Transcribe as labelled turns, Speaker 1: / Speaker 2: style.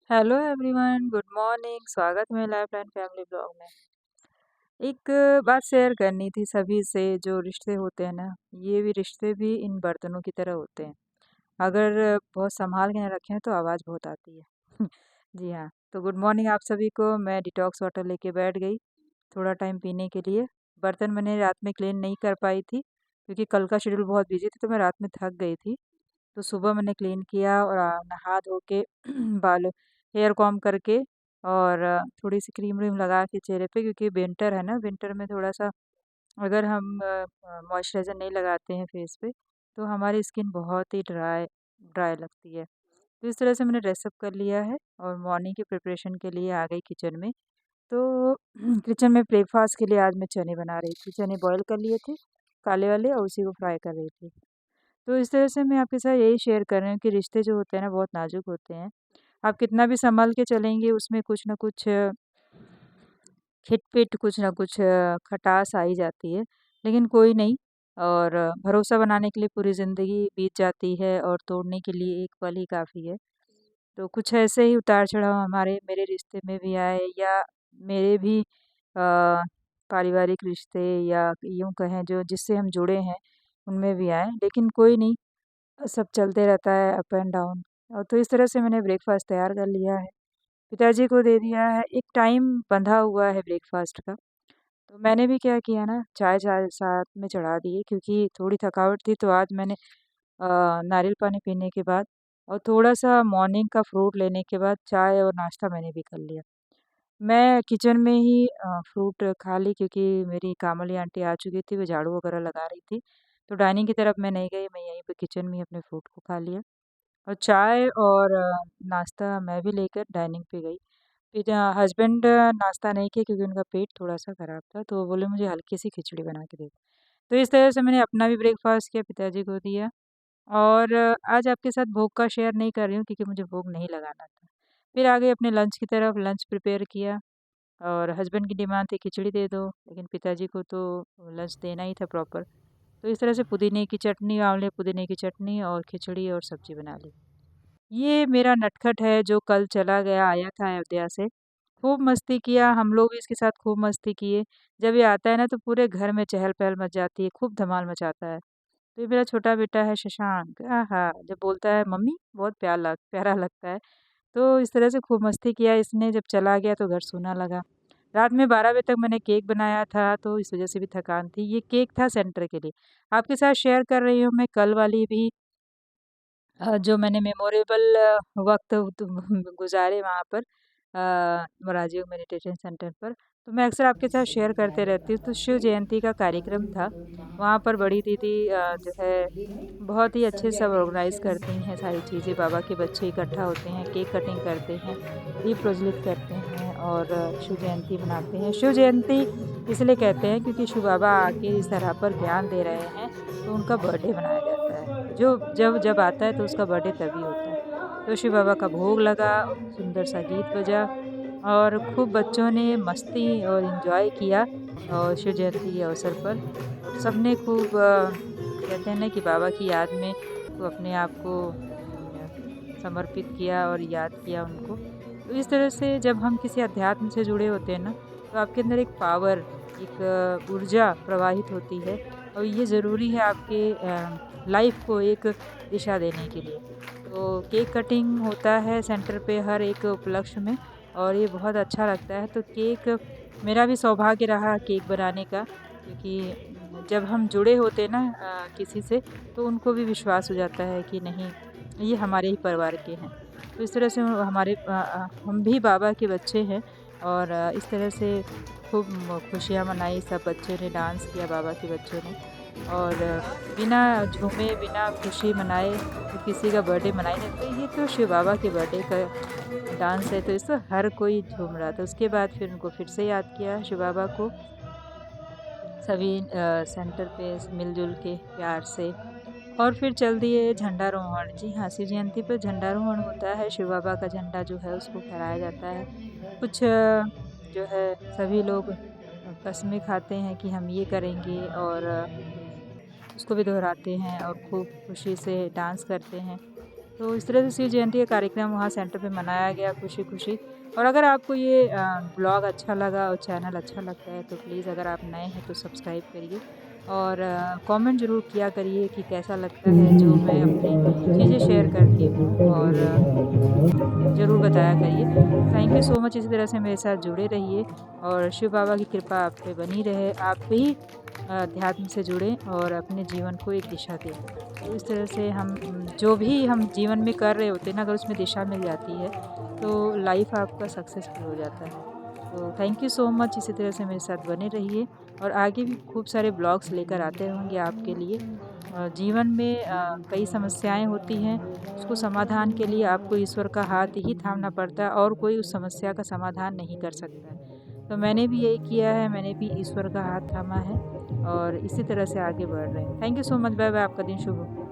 Speaker 1: Hello everyone, good morning. स्वागत है मेरे लाइफ लाइन फैमिली ब्लॉग में। एक बात शेयर करनी थी सभी से। जो रिश्ते होते हैं ना, ये भी रिश्ते भी इन बर्तनों की तरह होते हैं। अगर बहुत संभाल के ना रखें तो आवाज़ बहुत आती है। जी हाँ। तो गुड मॉर्निंग आप सभी को। मैं डिटॉक्स वाटर लेके बैठ गई थोड़ा टाइम पीने के लिए। बर्तन मैंने रात में क्लीन नहीं कर पाई थी क्योंकि कल का शेड्यूल बहुत बिजी था, तो मैं रात में थक गई थी। तो सुबह मैंने क्लीन किया और नहा धो के बाल हेयर कॉम्ब करके और थोड़ी-सी क्रीम व्रीम लगा के चेहरे पे, क्योंकि विंटर है ना, विंटर में थोड़ा-सा अगर हम मॉइस्चराइज़र नहीं लगाते हैं फेस पे, तो हमारी स्किन बहुत ही ड्राई ड्राई लगती है। तो इस तरह से मैंने ड्रेसअप कर लिया है और मॉर्निंग की प्रिपरेशन के लिए आ गई किचन में। तो किचन में ब्रेकफ़ास्ट के लिए आज मैं चने बना रही थी। चने बॉयल कर लिए थे, काले वाले, और उसी को फ्राई कर रही थी। तो इस तरह से मैं आपके साथ यही शेयर कर रही हूँ कि रिश्ते जो होते हैं ना, बहुत नाज़ुक होते हैं। आप कितना भी सँभल के चलेंगे, उसमें कुछ न कुछ खिटपिट, कुछ न कुछ खटास आ ही जाती है। लेकिन कोई नहीं। और भरोसा बनाने के लिए पूरी ज़िंदगी बीत जाती है और तोड़ने के लिए एक पल ही काफ़ी है। तो कुछ ऐसे ही उतार-चढ़ाव हमारे मेरे रिश्ते में भी आए, या मेरे भी पारिवारिक रिश्ते, या यूँ कहें जो जिससे हम जुड़े हैं, उनमें भी आए। लेकिन कोई नहीं, सब चलते रहता है अप एंड डाउन। और तो इस तरह से मैंने ब्रेकफ़ास्ट तैयार कर लिया है। पिताजी को दे दिया है। एक टाइम बंधा हुआ है ब्रेकफ़ास्ट का। तो मैंने भी क्या किया ना, चाय-चाय साथ में चढ़ा दिए, क्योंकि थोड़ी थकावट थी। तो आज मैंने नारियल पानी पीने के बाद और थोड़ा-सा मॉर्निंग का फ्रूट लेने के बाद चाय और नाश्ता मैंने भी कर लिया। मैं किचन में ही फ्रूट खा ली, क्योंकि मेरी कामवाली आंटी आ चुकी थी, वो झाड़ू वगैरह लगा रही थी। तो डाइनिंग की तरफ मैं नहीं गई, मैं यहीं पे किचन में ही अपने फ्रूट को खा लिया। चाय और नाश्ता मैं भी लेकर डाइनिंग पे गई। फिर हस्बैंड नाश्ता नहीं किए क्योंकि उनका पेट थोड़ा-सा ख़राब था, तो वो बोले मुझे हल्की-सी खिचड़ी बना के दे दो। तो इस तरह से मैंने अपना भी ब्रेकफ़ास्ट किया, पिताजी को दिया। और आज आपके साथ भोग का शेयर नहीं कर रही हूँ क्योंकि मुझे भोग नहीं लगाना था। फिर आ गई अपने लंच की तरफ, लंच प्रिपेयर किया। और हस्बैंड की डिमांड थी खिचड़ी दे दो, लेकिन पिताजी को तो लंच देना ही था प्रॉपर। तो इस तरह से पुदीने की चटनी, आंवले पुदीने की चटनी और खिचड़ी और सब्ज़ी बना ली। ये मेरा नटखट है जो कल चला गया, आया था अयोध्या से। खूब मस्ती किया, हम लोग भी इसके साथ खूब मस्ती किए। जब ये आता है ना तो पूरे घर में चहल-पहल मच जाती है, खूब धमाल मचाता है। तो ये मेरा छोटा बेटा है शशांक, आहा! जब बोलता है मम्मी, बहुत प्यारा लगता है। तो इस तरह से खूब मस्ती किया इसने। जब चला गया तो घर सूना लगा। रात में 12 बजे तक मैंने केक बनाया था, तो इस वज़ह से भी थकान थी। ये केक था सेंटर के लिए। आपके साथ शेयर कर रही हूँ मैं कल वाली भी जो मैंने मेमोरेबल वक़्त गुज़ारे वहाँ पर राजीव मेडिटेशन सेंटर पर। तो मैं अक्सर आपके साथ शेयर करते रहती हूँ। तो शिव जयंती का कार्यक्रम था। वहाँ पर बड़ी दीदी जो है बहुत ही अच्छे से सब ऑर्गेनाइज़ करती हैं सारी चीज़ें। बाबा के बच्चे इकट्ठा होते हैं, केक कटिंग करते हैं, दीप प्रज्वलित करते हैं और शिव जयंती मनाते हैं। शिव जयंती इसलिए कहते हैं क्योंकि शिव बाबा आके इस धरा पर ज्ञान दे रहे हैं, तो उनका बर्थडे मनाया जाता है। जो जब जब आता है तो उसका बर्थडे तभी होता है। तो शिव बाबा का भोग लगा, सुंदर सा गीत बजा और खूब बच्चों ने मस्ती और एन्जॉय किया और शिव जयंती के अवसर पर। और सबने खूब कहते हैं ना कि बाबा की याद में तो अपने आप को समर्पित किया और याद किया उनको। तो इस तरह से जब हम किसी अध्यात्म से जुड़े होते हैं ना, तो आपके अंदर एक पावर, एक ऊर्जा प्रवाहित होती है और ये ज़रूरी है आपके लाइफ को एक दिशा देने के लिए। तो केक कटिंग होता है सेंटर पे हर एक उपलक्ष्य में और ये बहुत अच्छा लगता है। तो केक मेरा भी सौभाग्य रहा केक बनाने का, क्योंकि जब हम जुड़े होते हैं ना किसी से, तो उनको भी विश्वास हो जाता है कि नहीं, ये हमारे ही परिवार के हैं। तो इस तरह से हम भी बाबा के बच्चे हैं और इस तरह से खूब खुशियाँ मनाई, सब बच्चों ने डांस किया बाबा के बच्चों ने। और बिना झूमे, बिना खुशी मनाए तो किसी का बर्थडे मना ही नहीं। तो ये तो शिव बाबा के बर्थडे का डांस है, तो इस पर हर कोई झूम रहा था। उसके बाद फिर उनको फिर से याद किया शिव बाबा को, सभी सेंटर पे मिल-जुल के प्यार से। और फिर चल दिए झंडारोहण। जी हाँ, शिव जयंती पे झंडारोहण होता है, शिव बाबा का झंडा जो है उसको फहराया जाता है। कुछ जो है सभी लोग कस्में खाते हैं कि हम ये करेंगे और उसको भी दोहराते हैं और खूब खुशी से डांस करते हैं। तो इस तरह से शिव जयंती का कार्यक्रम वहाँ सेंटर पे मनाया गया खुशी-खुशी। और अगर आपको ये ब्लॉग अच्छा लगा और चैनल अच्छा लगता है तो प्लीज़, अगर आप नए हैं तो सब्सक्राइब करिए और कमेंट ज़रूर किया करिए कि कैसा लगता है जो मैं अपनी चीज़ें शेयर करती हूँ, और ज़रूर बताया करिए। थैंक यू सो मच, इसी तरह से मेरे साथ जुड़े रहिए और शिव बाबा की कृपा आप पे बनी रहे। आप भी अध्यात्म से जुड़ें और अपने जीवन को एक दिशा दें। तो इस तरह से हम जो भी हम जीवन में कर रहे होते हैं ना, अगर उसमें दिशा मिल जाती है तो लाइफ आपका सक्सेसफुल हो जाता है। तो थैंक यू सो मच, इसी तरह से मेरे साथ बने रहिए और आगे भी खूब सारे ब्लॉग्स लेकर आते रहेंगे आपके लिए। जीवन में कई समस्याएं होती हैं, उसको समाधान के लिए आपको ईश्वर का हाथ ही थामना पड़ता है और कोई उस समस्या का समाधान नहीं कर सकता है। तो मैंने भी यही किया है, मैंने भी ईश्वर का हाथ थामा है और इसी तरह से आगे बढ़ रहे हैं। Thank you so much, bye bye, आपका दिन शुभ हो।